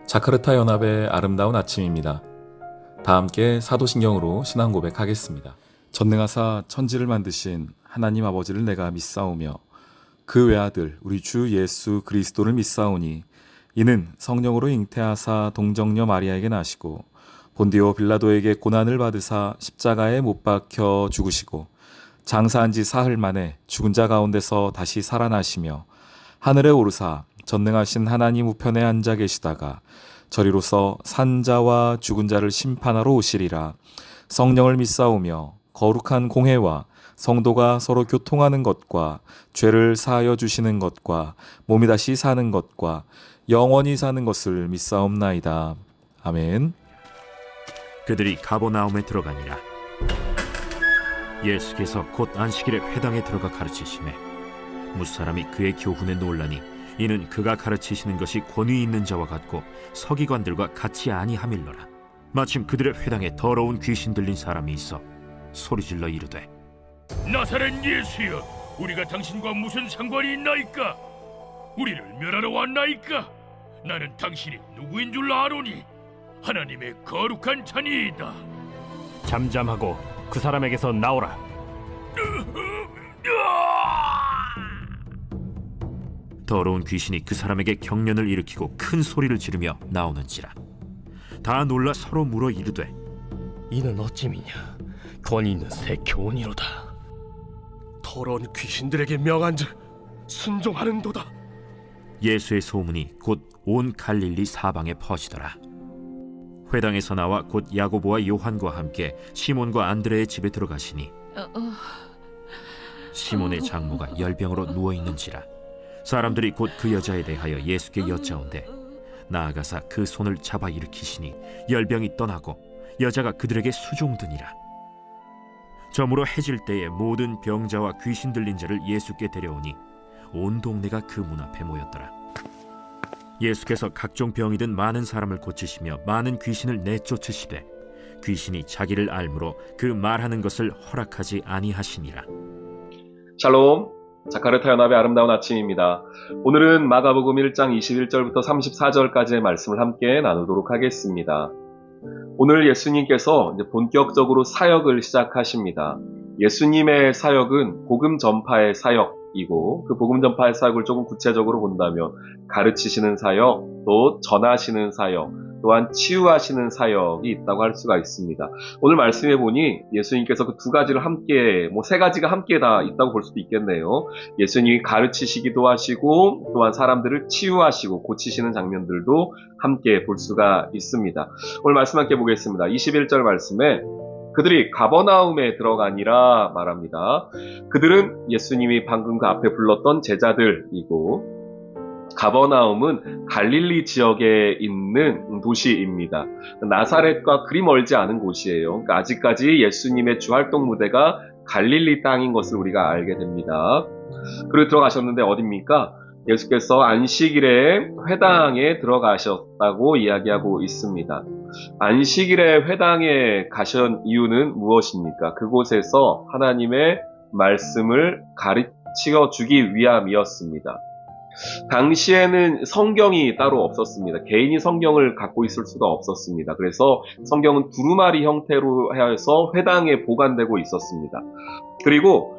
자카르타 연합의 아름다운 아침입니다. 다 함께 사도신경으로 신앙 고백하겠습니다. 전능하사 천지를 만드신 하나님 아버지를 내가 믿사오며 그 외아들 우리 주 예수 그리스도를 믿사오니 이는 성령으로 잉태하사 동정녀 마리아에게 나시고 본디오 빌라도에게 고난을 받으사 십자가에 못 박혀 죽으시고 장사한 지 사흘 만에 죽은 자 가운데서 다시 살아나시며 하늘에 오르사 전능하신 하나님 우편에 앉아 계시다가 저리로서 산자와 죽은 자를 심판하러 오시리라. 성령을 믿사오며 거룩한 공회와 성도가 서로 교통하는 것과 죄를 사하여 주시는 것과 몸이 다시 사는 것과 영원히 사는 것을 믿사옵나이다. 아멘. 그들이 가버나움에 들어가니라. 예수께서 곧 안식일에 회당에 들어가 가르치시매 무사람이 그의 교훈에 놀라니 이는 그가 가르치시는 것이 권위 있는 자와 같고 서기관들과 같이 아니하밀러라. 마침 그들의 회당에 더러운 귀신 들린 사람이 있어 소리질러 이르되 나사렛 예수여, 우리가 당신과 무슨 상관이 있나이까? 우리를 멸하러 왔나이까? 나는 당신이 누구인 줄 아노니 하나님의 거룩한 자니이다. 잠잠하고 그 사람에게서 나오라. 더러운 귀신이 그 사람에게 경련을 일으키고 큰 소리를 지르며 나오는지라. 다 놀라 서로 물어 이르되 이는 어찌미냐? 권위 있는 새 교훈이로다. 더러운 귀신들에게 명한즉 순종하는도다. 예수의 소문이 곧 온 갈릴리 사방에 퍼지더라. 회당에서 나와 곧 야고보와 요한과 함께 시몬과 안드레의 집에 들어가시니 시몬의 장모가 열병으로 누워있는지라. 사람들이 곧 그 여자에 대하여 예수께 여짜온대 나아가사 그 손을 잡아 일으키시니 열병이 떠나고 여자가 그들에게 수종드니라. 저물어 해질 때에 모든 병자와 귀신 들린 자를 예수께 데려오니 온 동네가 그 문 앞에 모였더라. 예수께서 각종 병이 든 많은 사람을 고치시며 많은 귀신을 내쫓으시되 귀신이 자기를 알므로 그 말하는 것을 허락하지 아니하시니라. 샬롬, 자카르타 연합의 아름다운 아침입니다. 오늘은 마가복음 1장 21절부터 34절까지의 말씀을 함께 나누도록 하겠습니다. 오늘 예수님께서 이제 본격적으로 사역을 시작하십니다. 예수님의 사역은 복음 전파의 사역이고 그 복음 전파의 사역을 조금 구체적으로 본다면 가르치시는 사역, 또 전하시는 사역, 또한 치유하시는 사역이 있다고 할 수가 있습니다. 오늘 말씀해 보니 예수님께서 그 두 가지를 함께, 세 가지가 함께 다 있다고 볼 수도 있겠네요. 예수님이 가르치시기도 하시고 또한 사람들을 치유하시고 고치시는 장면들도 함께 볼 수가 있습니다. 오늘 말씀 함께 보겠습니다. 21절 말씀에 그들이 가버나움에 들어가니라 말합니다. 그들은 예수님이 방금 그 앞에 불렀던 제자들이고 가버나움은 갈릴리 지역에 있는 도시입니다. 나사렛과 그리 멀지 않은 곳이에요. 그러니까 아직까지 예수님의 주활동 무대가 갈릴리 땅인 것을 우리가 알게 됩니다. 그리고 들어가셨는데 어딥니까? 예수께서 안식일에 회당에 들어가셨다고 이야기하고 있습니다. 안식일에 회당에 가신 이유는 무엇입니까? 그곳에서 하나님의 말씀을 가르쳐 주기 위함이었습니다. 당시에는 성경이 따로 없었습니다. 개인이 성경을 갖고 있을 수가 없었습니다. 그래서 성경은 두루마리 형태로 해서 회당에 보관되고 있었습니다. 그리고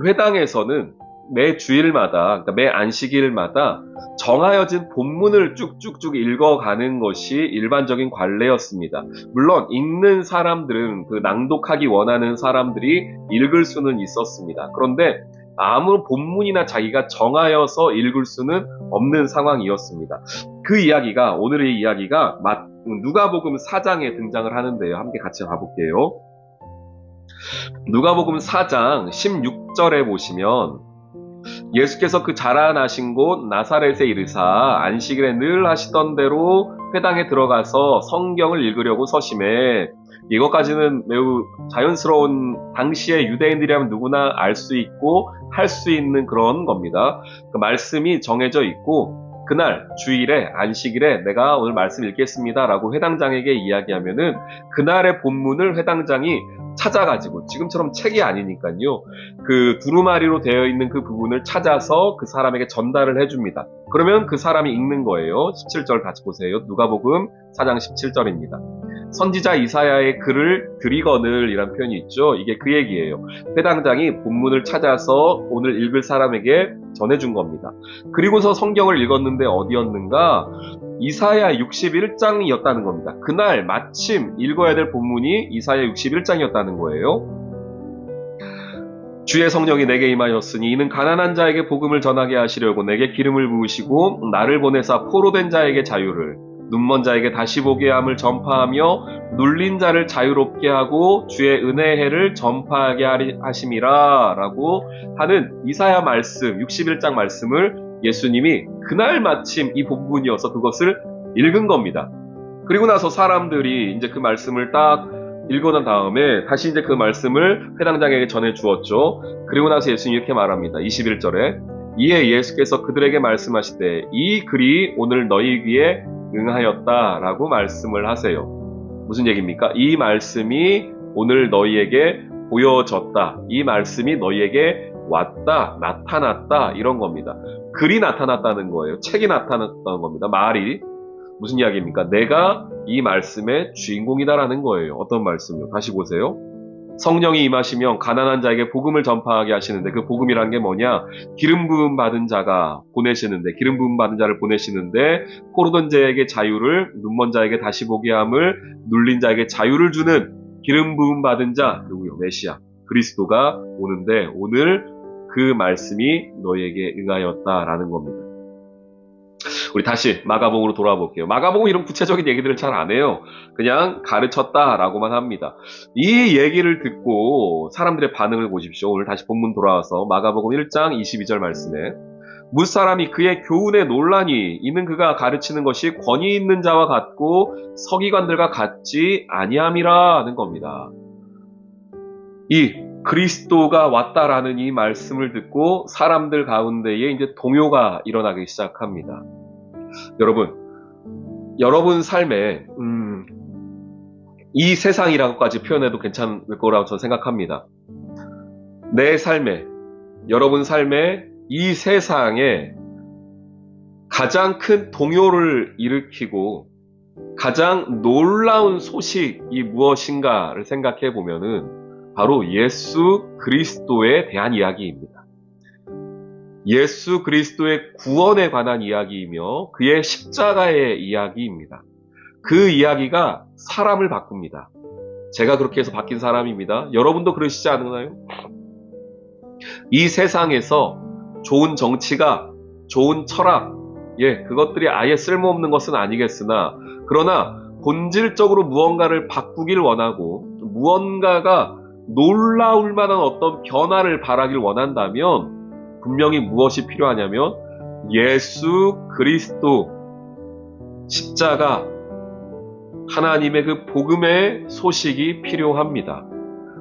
회당에서는 매 주일마다, 그러니까 매 안식일마다 정하여진 본문을 쭉쭉쭉 읽어가는 것이 일반적인 관례였습니다. 물론 읽는 사람들은, 그 낭독하기 원하는 사람들이 읽을 수는 있었습니다. 그런데 아무 본문이나 자기가 정하여서 읽을 수는 없는 상황이었습니다. 그 이야기가, 오늘의 이야기가 누가복음 4장에 등장을 하는데요. 함께 같이 가볼게요. 누가복음 4장 16절에 보시면 예수께서 그 자라나신 곳 나사렛에 이르사 안식일에 늘 하시던 대로 회당에 들어가서 성경을 읽으려고 서심해. 이것까지는 매우 자연스러운, 당시의 유대인들이라면 누구나 알 수 있고 할 수 있는 그런 겁니다. 그 말씀이 정해져 있고 그날 주일에 안식일에 내가 오늘 말씀 읽겠습니다 라고 회당장에게 이야기하면은 그날의 본문을 회당장이 찾아가지고, 지금처럼 책이 아니니까요, 그 두루마리로 되어 있는 그 부분을 찾아서 그 사람에게 전달을 해줍니다. 그러면 그 사람이 읽는 거예요. 17절 같이 보세요. 누가복음 4장 17절입니다. 선지자 이사야의 글을 드리거늘 이란 표현이 있죠. 이게 그 얘기예요. 회당장이 본문을 찾아서 오늘 읽을 사람에게 전해준 겁니다. 그리고서 성경을 읽었는데 어디였는가? 이사야 61장이었다는 겁니다. 그날 마침 읽어야 될 본문이 이사야 61장이었다는 거예요. 주의 성령이 내게 임하였으니 이는 가난한 자에게 복음을 전하게 하시려고 내게 기름을 부으시고 나를 보내사 포로된 자에게 자유를, 눈먼 자에게 다시 보게 함을 전파하며 눌린 자를 자유롭게 하고 주의 은혜의 해를 전파하게 하심이라 라고 하는 이사야 말씀, 61장 말씀을 예수님이 그날 마침 이 본문이어서 그것을 읽은 겁니다. 그리고 나서 사람들이 이제 그 말씀을 딱 읽어 난 다음에 다시 이제 그 말씀을 회당장에게 전해 주었죠. 그리고 나서 예수님이 이렇게 말합니다. 21절에 이에 예수께서 그들에게 말씀하시되 이 글이 오늘 너희 귀에 응하였다라고 말씀을 하세요. 무슨 얘기입니까? 이 말씀이 오늘 너희에게 보여졌다. 이 말씀이 너희에게 왔다, 나타났다, 이런 겁니다. 글이 나타났다는 거예요. 책이 나타났다는 겁니다. 말이. 무슨 이야기입니까? 내가 이 말씀의 주인공이다라는 거예요. 어떤 말씀이요? 다시 보세요. 성령이 임하시면 가난한 자에게 복음을 전파하게 하시는데 그 복음이란 게 뭐냐? 기름 부음 받은 자가 보내시는데, 기름 부음 받은 자를 보내시는데 포로된 자에게 자유를, 눈먼 자에게 다시 보게 함을, 눌린 자에게 자유를 주는 기름 부음 받은 자, 누구요? 메시아 그리스도가 오는데 오늘 그 말씀이 너희에게 응하였다라는 겁니다. 우리 다시 마가복음으로 돌아볼게요. 마가복음 이런 구체적인 얘기들을 잘 안 해요. 그냥 가르쳤다라고만 합니다. 이 얘기를 듣고 사람들의 반응을 보십시오. 오늘 다시 본문 돌아와서 마가복음 1장 22절 말씀에 무사람이 그의 교훈에 논란이 이는 그가 가르치는 것이 권위 있는 자와 같고 서기관들과 같지 아니함이라 하는 겁니다. 이 그리스도가 왔다라는 이 말씀을 듣고 사람들 가운데에 이제 동요가 일어나기 시작합니다. 여러분 삶에 이 세상이라고까지 표현해도 괜찮을 거라고 저는 생각합니다. 내 삶에, 여러분 삶에, 이 세상에 가장 큰 동요를 일으키고 가장 놀라운 소식이 무엇인가를 생각해 보면은 바로 예수 그리스도에 대한 이야기입니다. 예수 그리스도의 구원에 관한 이야기이며 그의 십자가의 이야기입니다. 그 이야기가 사람을 바꿉니다. 제가 그렇게 해서 바뀐 사람입니다. 여러분도 그러시지 않나요? 이 세상에서 좋은 정치가, 좋은 철학, 그것들이 아예 쓸모없는 것은 아니겠으나 그러나 본질적으로 무언가를 바꾸길 원하고 무언가가 놀라울 만한 어떤 변화를 바라길 원한다면 분명히 무엇이 필요하냐면 예수 그리스도 십자가 하나님의 그 복음의 소식이 필요합니다.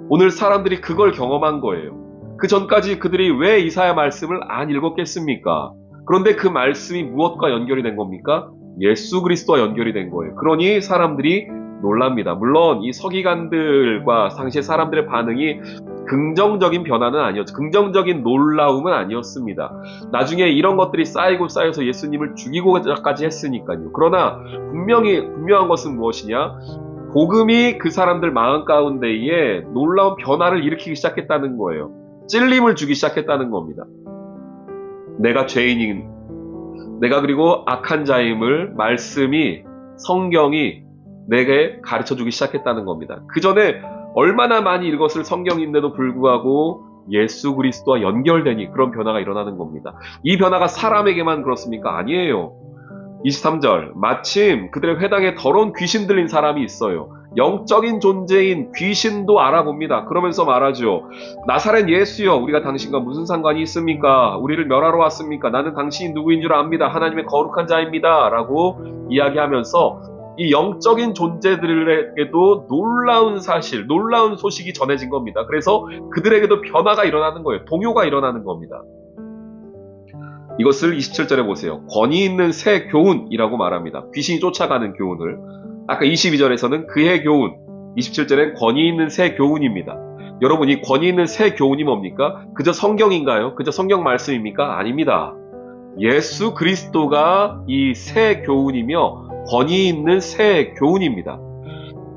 오늘 사람들이 그걸 경험한 거예요. 그 전까지 그들이 왜 이사야 말씀을 안 읽었겠습니까? 그런데 그 말씀이 무엇과 연결이 된 겁니까? 예수 그리스도와 연결이 된 거예요. 그러니 사람들이 놀랍니다. 물론 이 서기관들과 당시의 사람들의 반응이 긍정적인 변화는 아니었죠. 긍정적인 놀라움은 아니었습니다. 나중에 이런 것들이 쌓여서 예수님을 죽이고까지 했으니까요. 그러나 분명한 것은 무엇이냐? 복음이 그 사람들 마음 가운데에 놀라운 변화를 일으키기 시작했다는 거예요. 찔림을 주기 시작했다는 겁니다. 내가 죄인인, 내가 그리고 악한 자임을 말씀이, 성경이 내게 가르쳐주기 시작했다는 겁니다. 그 전에 얼마나 많이 읽었을 성경인데도 불구하고 예수 그리스도와 연결되니 그런 변화가 일어나는 겁니다. 이 변화가 사람에게만 그렇습니까? 아니에요. 23절 마침 그들의 회당에 더러운 귀신 들린 사람이 있어요. 영적인 존재인 귀신도 알아봅니다. 그러면서 말하죠. 나사렛 예수여, 우리가 당신과 무슨 상관이 있습니까? 우리를 멸하러 왔습니까? 나는 당신이 누구인 줄 압니다. 하나님의 거룩한 자입니다. 라고 이야기하면서 이 영적인 존재들에게도 놀라운 사실, 놀라운 소식이 전해진 겁니다. 그래서 그들에게도 변화가 일어나는 거예요. 동요가 일어나는 겁니다. 이것을 27절에 보세요. 권위 있는 새 교훈이라고 말합니다. 귀신이 쫓아가는 교훈을. 아까 22절에서는 그의 교훈, 27절엔 권위 있는 새 교훈입니다. 여러분, 이 권위 있는 새 교훈이 뭡니까? 그저 성경인가요? 그저 성경 말씀입니까? 아닙니다. 예수 그리스도가 이 새 교훈이며 권위 있는 새 교훈입니다.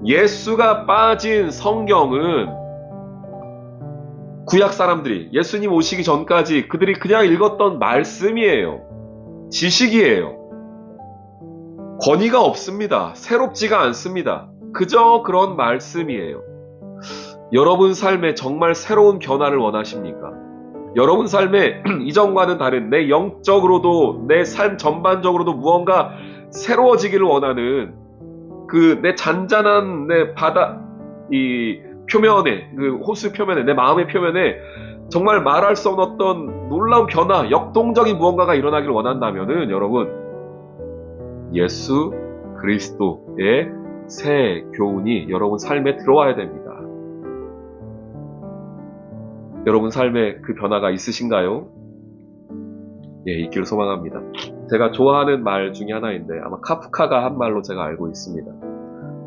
예수가 빠진 성경은 구약 사람들이 예수님 오시기 전까지 그들이 그냥 읽었던 말씀이에요. 지식이에요. 권위가 없습니다. 새롭지가 않습니다. 그저 그런 말씀이에요. 여러분 삶에 정말 새로운 변화를 원하십니까? 여러분 삶에 이전과는 다른 내 영적으로도 내 삶 전반적으로도 무언가 새로워지기를 원하는 그 내 잔잔한 내 바다 이 표면에 그 호수 표면에 내 마음의 표면에 정말 말할 수 없는 어떤 놀라운 변화, 역동적인 무언가가 일어나기를 원한다면은 여러분 예수 그리스도의 새 교훈이 여러분 삶에 들어와야 됩니다. 여러분 삶에 그 변화가 있으신가요? 예, 있기를 소망합니다. 제가 좋아하는 말 중에 하나인데 아마 카프카가 한 말로 제가 알고 있습니다.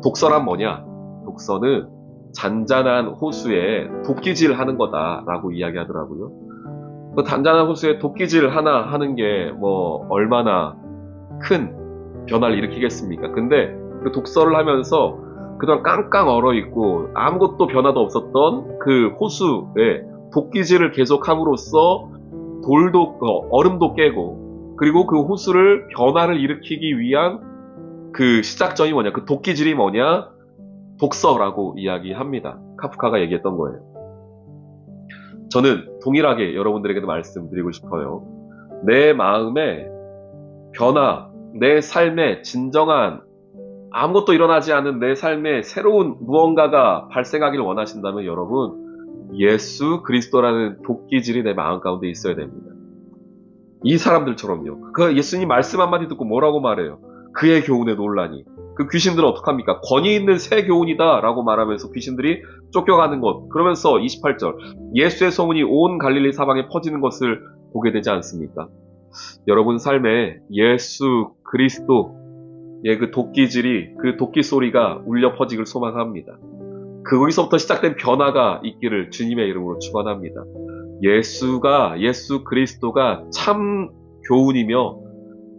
독서란 뭐냐? 독서는 잔잔한 호수에 도끼질 하는 거다라고 이야기하더라고요. 그 잔잔한 호수에 도끼질 하나 하는 게 뭐 얼마나 큰 변화를 일으키겠습니까? 근데 그 독서를 하면서 그동안 깡깡 얼어있고 아무것도 변화도 없었던 그 호수에 도끼질을 계속함으로써 얼음도 깨고 그리고 그 호수를 변화를 일으키기 위한 그 시작점이 뭐냐? 그 도끼질이 뭐냐? 독서라고 이야기합니다. 카프카가 얘기했던 거예요. 저는 동일하게 여러분들에게도 말씀드리고 싶어요. 내 마음의 변화, 내 삶의 진정한 아무것도 일어나지 않은 내 삶에 새로운 무언가가 발생하기를 원하신다면 여러분 예수 그리스도라는 도끼질이 내 마음 가운데 있어야 됩니다. 이 사람들처럼요. 그 예수님 말씀 한마디 듣고 뭐라고 말해요? 그의 교훈에 놀라니. 그 귀신들은 어떡합니까? 권위 있는 새 교훈이다 라고 말하면서 귀신들이 쫓겨가는 것. 그러면서 28절 예수의 소문이 온 갈릴리 사방에 퍼지는 것을 보게 되지 않습니까? 여러분 삶에 예수 그리스도의 그 도끼질이 그 도끼 소리가 울려 퍼지길 소망합니다. 거기서부터 시작된 변화가 있기를 주님의 이름으로 축원합니다. 예수 그리스도가 참 교훈이며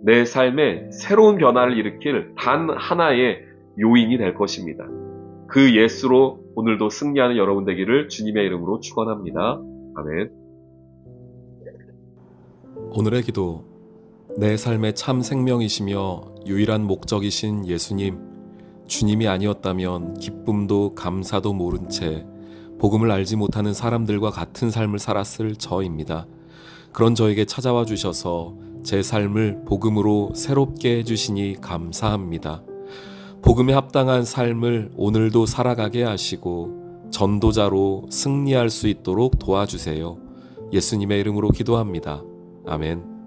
내 삶에 새로운 변화를 일으킬 단 하나의 요인이 될 것입니다. 그 예수로 오늘도 승리하는 여러분 되기를 주님의 이름으로 축원합니다. 아멘. 오늘의 기도. 내 삶의 참 생명이시며 유일한 목적이신 예수님, 주님이 아니었다면 기쁨도 감사도 모른 채 복음을 알지 못하는 사람들과 같은 삶을 살았을 저입니다. 그런 저에게 찾아와 주셔서 제 삶을 복음으로 새롭게 해주시니 감사합니다. 복음에 합당한 삶을 오늘도 살아가게 하시고 전도자로 승리할 수 있도록 도와주세요. 예수님의 이름으로 기도합니다. 아멘.